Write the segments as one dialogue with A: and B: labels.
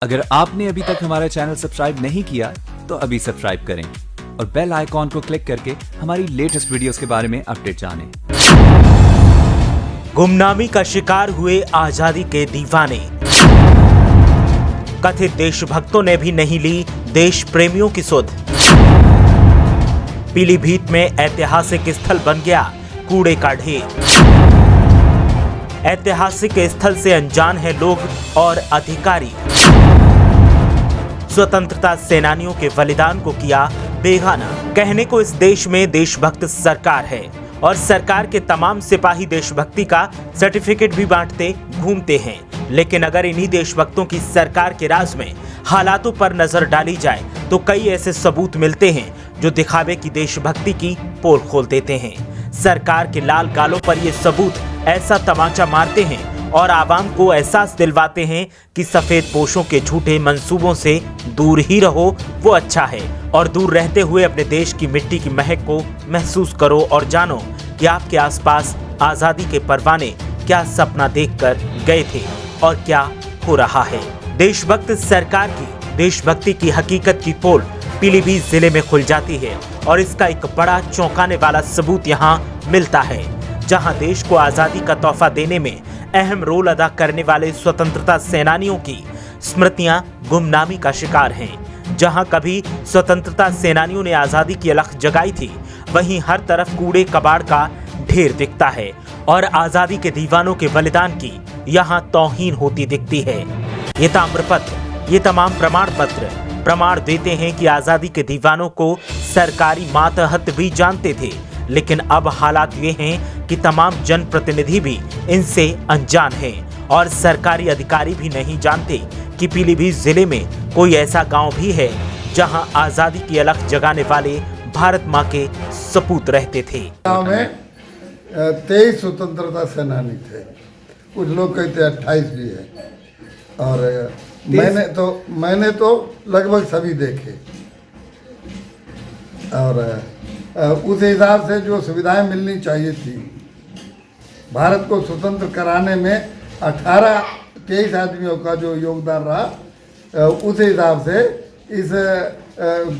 A: अगर आपने अभी तक हमारा चैनल सब्सक्राइब नहीं किया तो अभी सब्सक्राइब करें और बेल आइकॉन को क्लिक करके हमारी लेटेस्ट वीडियोस के बारे में अपडेट जानें।
B: गुमनामी का शिकार हुए आजादी के दीवाने। कथित देशभक्तों ने भी नहीं ली देश प्रेमियों की सुध। पीलीभीत में ऐतिहासिक स्थल बन गया कूड़े का ढेर। ऐतिहासिक स्थल से अनजान है लोग और अधिकारी। स्वतंत्रता सेनानियों के बलिदान को किया बेगाना। कहने को इस देश में देशभक्त सरकार है और सरकार के तमाम सिपाही देशभक्ति का सर्टिफिकेट भी बांटते घूमते हैं, लेकिन अगर इन्हीं देशभक्तों की सरकार के राज में हालातों पर नजर डाली जाए तो कई ऐसे सबूत मिलते हैं जो दिखावे की देशभक्ति की पोल खोल देते हैं। सरकार के लाल गालों पर ये सबूत ऐसा तमाचा मारते हैं और आवाम को एहसास दिलवाते हैं कि सफेद पोशों के झूठे मंसूबों से दूर ही रहो, वो अच्छा है। और दूर रहते हुए अपने देश की मिट्टी की महक को महसूस करो और जानो कि आपके आसपास आजादी के परवाने क्या सपना देखकर गए थे और क्या हो रहा है। देशभक्त सरकार की देशभक्ति की हकीकत की पोल पीलीभीत जिले में खुल जाती है और इसका एक बड़ा चौंकाने वाला सबूत यहाँ मिलता है, जहां देश को आजादी का तोहफा देने में अहम रोल अदा करने वाले स्वतंत्रता सेनानियों की स्मृतियां गुमनामी का शिकार हैं। जहां कभी स्वतंत्रता सेनानियों ने आजादी की अलख जगाई थी, वहीं हर तरफ कूड़े कबाड़ का ढेर दिखता है और आजादी के दीवानों के बलिदान की यहां तौहीन होती दिखती है। ये ताम्रपत्र, ये तमाम प्रमाण पत्र प्रमाण देते हैं कि आजादी के दीवानों को सरकारी मातहत भी जानते थे, लेकिन अब हालात ये हैं कि तमाम जनप्रतिनिधि भी इनसे अनजान हैं और सरकारी अधिकारी भी नहीं जानते कि पीलीभीत जिले में कोई ऐसा गांव भी है जहां आजादी की अलख जगाने वाले भारत मां के सपूत रहते थे।
C: गांव में 23 स्वतंत्रता सेनानी थे, कुछ लोग कहते 28 भी है, और मैंने तो लगभग सभी देखे। और उस हिसाब से जो सुविधाएं मिलनी चाहिए थी, भारत को स्वतंत्र कराने में 23 आदमियों का जो योगदान रहा, उस हिसाब से इस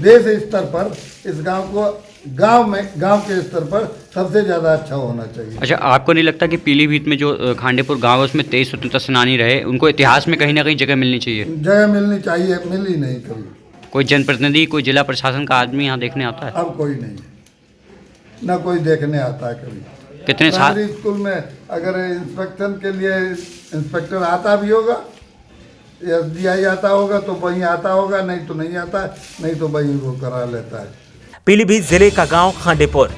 C: देश स्तर पर इस गांव के स्तर पर सबसे ज़्यादा अच्छा होना चाहिए।
D: अच्छा, आपको नहीं लगता कि पीलीभीत में जो खांडेपुर गांव है उसमें 23 स्वतंत्रता सेनानी रहे, उनको इतिहास में कहीं ना कहीं जगह मिलनी चाहिए?
C: जगह मिलनी चाहिए, मिली नहीं कभी।
D: कोई जनप्रतिनिधि, कोई जिला प्रशासन का आदमी यहाँ देखने आता है?
C: अब कोई नहीं, ना कोई देखने आता है कभी।
D: कितने साल
C: स्कूल में अगर इंस्पेक्शन के लिए इंस्पेक्टर आता भी होगा, SDI आता होगा तो वहीं आता होगा, नहीं तो नहीं आता, नहीं तो वहीं वो करा लेता है।
B: पीलीभीत जिले का गांव खांडेपुर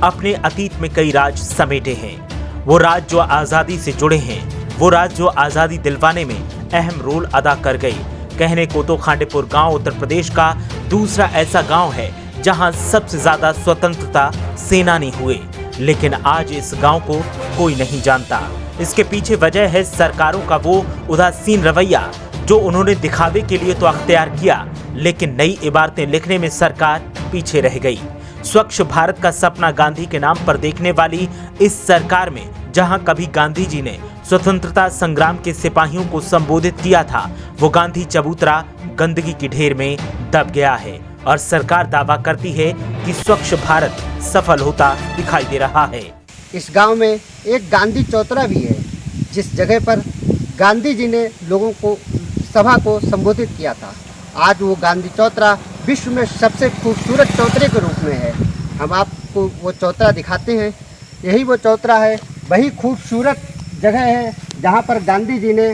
B: अपने अतीत में कई राज समेटे हैं। वो राज जो आजादी से जुड़े हैं, वो राज जो आजादी दिलवाने में अहम रोल अदा कर गए। कहने को तो खांडेपुर गांव उत्तर प्रदेश का दूसरा ऐसा गांव है जहां सबसे ज्यादा स्वतंत्रता सेनानी हुए, लेकिन आज इस गांव को कोई नहीं जानता। इसके पीछे वजह है सरकारों का वो उदासीन रवैया जो उन्होंने दिखावे के लिए तो अख्तियार किया, लेकिन नई इबारतें लिखने में सरकार पीछे रह गई। स्वच्छ भारत का सपना गांधी के नाम पर देखने वाली इस सरकार में जहां कभी गांधी जी ने स्वतंत्रता संग्राम के सिपाहियों को संबोधित किया था, वो गांधी चबूतरा गंदगी की ढेर में दब गया है और सरकार दावा करती है कि स्वच्छ भारत सफल होता दिखाई दे रहा है।
E: इस गांव में एक गांधी चौतरा भी है, जिस जगह पर गांधी जी ने लोगों को सभा को संबोधित किया था। आज वो गांधी चौतरा विश्व में सबसे खूबसूरत चौतरे के रूप में है। हम आपको वो चौतरा दिखाते हैं। यही वो चौतरा है, वही खूबसूरत जगह है जहाँ पर गांधी जी ने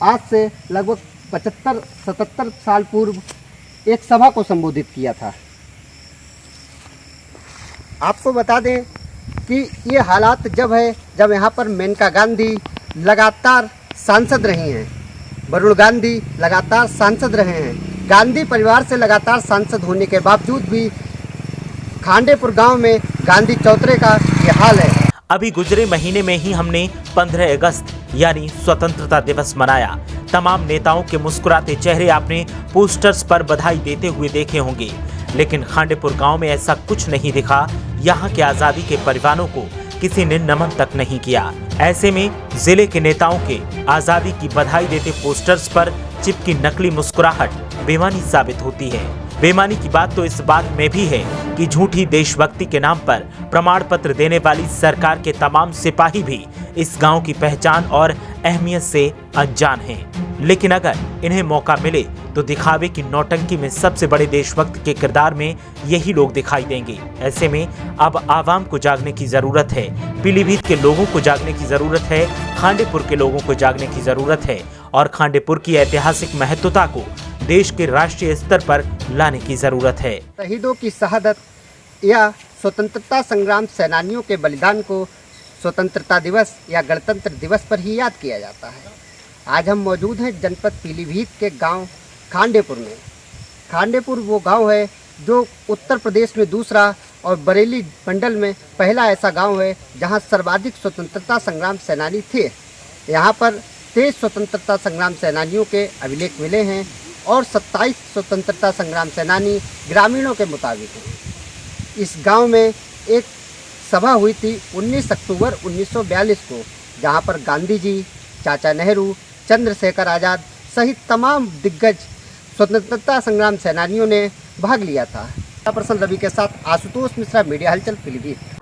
E: आज से लगभग 75-77 साल पूर्व एक सभा को संबोधित किया था। आपको बता दें कि ये हालात जब यहाँ पर मेनका गांधी लगातार सांसद रही हैं, वरुण गांधी लगातार सांसद रहे हैं। गांधी परिवार से लगातार सांसद होने के बावजूद भी खांडेपुर गांव में गांधी चौतरे का ये हाल है।
B: अभी गुजरे महीने में ही हमने 15 अगस्त यानी स्वतंत्रता दिवस मनाया। तमाम नेताओं के मुस्कुराते चेहरे आपने पोस्टर्स पर बधाई देते हुए देखे होंगे, लेकिन खांडेपुर गांव में ऐसा कुछ नहीं दिखा। यहाँ के आजादी के परिवारों को किसी ने नमन तक नहीं किया। ऐसे में जिले के नेताओं के आजादी की बधाई देते पोस्टर्स पर चिपकी नकली मुस्कुराहट बेईमानी साबित होती है। बेईमानी की बात तो इस बात में भी है कि झूठी देशभक्ति के नाम पर प्रमाण पत्र देने वाली सरकार के तमाम सिपाही भी इस गांव की पहचान और अहमियत से अनजान हैं। लेकिन अगर इन्हें मौका मिले तो दिखावे की नौटंकी में सबसे बड़े देशभक्त के किरदार में यही लोग दिखाई देंगे। ऐसे में अब आवाम को जागने की जरूरत है, पीलीभीत के लोगों को जागने की जरूरत है, खांडेपुर के लोगों को जागने की जरूरत है और खांडेपुर की ऐतिहासिक महत्वता को देश के राष्ट्रीय स्तर पर लाने की जरूरत है।
E: शहीदों की शहादत या स्वतंत्रता संग्राम सेनानियों के बलिदान को स्वतंत्रता दिवस या गणतंत्र दिवस पर ही याद किया जाता है। आज हम मौजूद हैं जनपद पीलीभीत के गांव खांडेपुर में। खांडेपुर वो गांव है जो उत्तर प्रदेश में दूसरा और बरेली मंडल में पहला ऐसा गांव है जहां सर्वाधिक स्वतंत्रता संग्राम सेनानी थे। यहां पर 23 स्वतंत्रता संग्राम सेनानियों के अभिलेख मिले हैं और 27 स्वतंत्रता संग्राम सेनानी ग्रामीणों के मुताबिक हैं। इस गांव में एक सभा हुई थी 19 अक्टूबर 1942 को, जहां पर गांधी जी, चाचा नेहरू, चंद्रशेखर आज़ाद सहित तमाम दिग्गज स्वतंत्रता संग्राम सेनानियों ने भाग लिया था। पर्सन रवि के साथ आशुतोष मिश्रा, मीडिया हलचल, पीलीभीत।